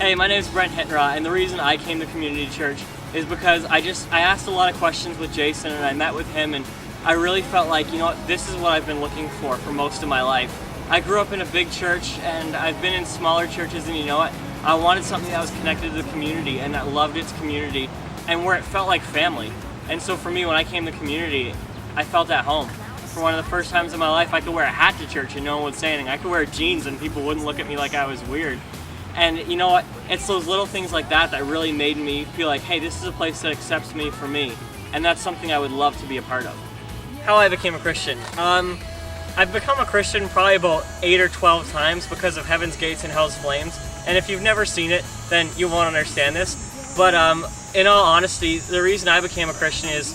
Hey, my name is Brent Hyytenrauch, and the reason I came to Community Church is because I asked a lot of questions with Jason, and I met with him, and I really felt like, you know what, this is what I've been looking for most of my life. I grew up in a big church, and I've been in smaller churches, and you know what, I wanted something that was connected to the community, and that loved its community, and where it felt like family. And so for me, when I came to Community, I felt at home. For one of the first times in my life, I could wear a hat to church and no one would say anything. I could wear jeans and people wouldn't look at me like I was weird. And you know what? It's those little things like that that really made me feel like, hey, this is a place that accepts me for me. And that's something I would love to be a part of. How I became a Christian. I've become a Christian probably about 8 or 12 times because of Heaven's Gates and Hell's Flames. And if you've never seen it, then you won't understand this. But in all honesty, the reason I became a Christian is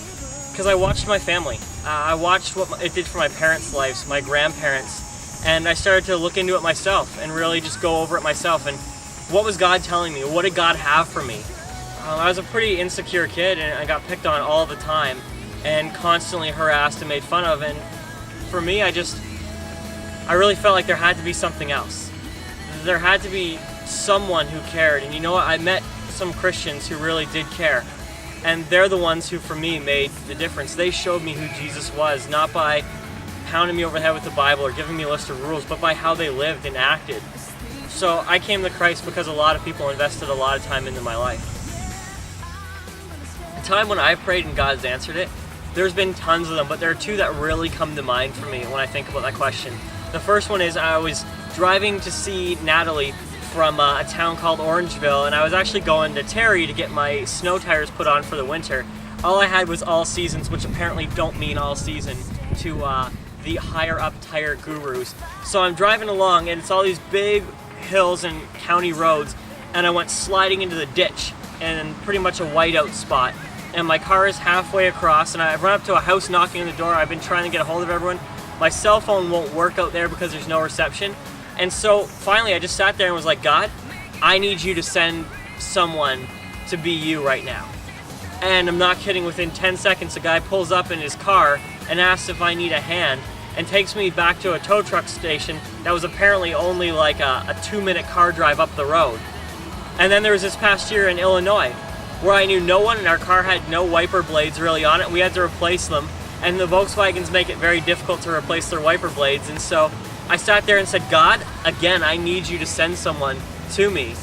because I watched my family. I watched what it did for my parents' lives, my grandparents, and I started to look into it myself and really just go over it myself. And what was God telling me? What did God have for me? I was a pretty insecure kid, and I got picked on all the time and constantly harassed and made fun of. And for me, I really felt like there had to be something else. There had to be someone who cared. And you know what? I met some Christians who really did care. And they're the ones who, for me, made the difference. They showed me who Jesus was, not by pounding me over the head with the Bible or giving me a list of rules, but by how they lived and acted. So I came to Christ because a lot of people invested a lot of time into my life. The time when I prayed and God's answered it, there's been tons of them, but there are two that really come to mind for me when I think about that question. The first one is I was driving to see Natalie from a town called Orangeville, and I was actually going to Terry to get my snow tires put on for the winter. All I had was all seasons, which apparently don't mean all season to the higher up tire gurus. So I'm driving along, and it's all these big hills and county roads, and I went sliding into the ditch and pretty much a whiteout spot. And my car is halfway across, and I've run up to a house knocking on the door. I've been trying to get a hold of everyone. My cell phone won't work out there because there's no reception. And so finally I just sat there and was like, God, I need you to send someone to be you right now. And I'm not kidding, within 10 seconds a guy pulls up in his car and asks if I need a hand and takes me back to a tow truck station that was apparently only like a 2-minute car drive up the road. And then there was this past year in Illinois where I knew no one and our car had no wiper blades really on it. We had to replace them, and the Volkswagens make it very difficult to replace their wiper blades. And so I sat there and said, God, again, I need you to send someone to me.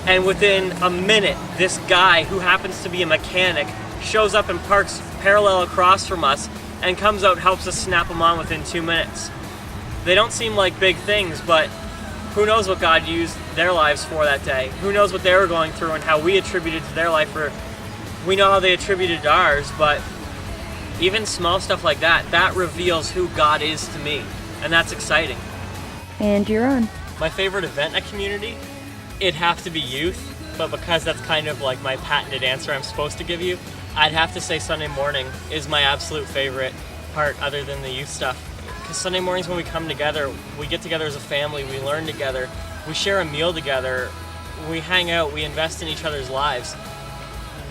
And within a minute, this guy, who happens to be a mechanic, shows up and parks parallel across from us and comes out and helps us snap them on within 2 minutes. They don't seem like big things, but who knows what God used their lives for that day? Who knows what they were going through and how we attributed to their life, or we know how they attributed to ours, but even small stuff like that, that reveals who God is to me. And that's exciting. And you're on. My favorite event at Community, it'd have to be youth, but because that's kind of like my patented answer I'm supposed to give you, I'd have to say Sunday morning is my absolute favorite part other than the youth stuff. Because Sunday mornings when we come together, we get together as a family, we learn together, we share a meal together, we hang out, we invest in each other's lives.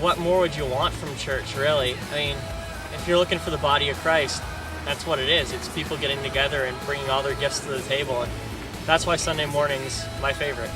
What more would you want from church, really? I mean, if you're looking for the body of Christ, that's what it is. It's people getting together and bringing all their gifts to the table, and that's why Sunday morning's my favorite.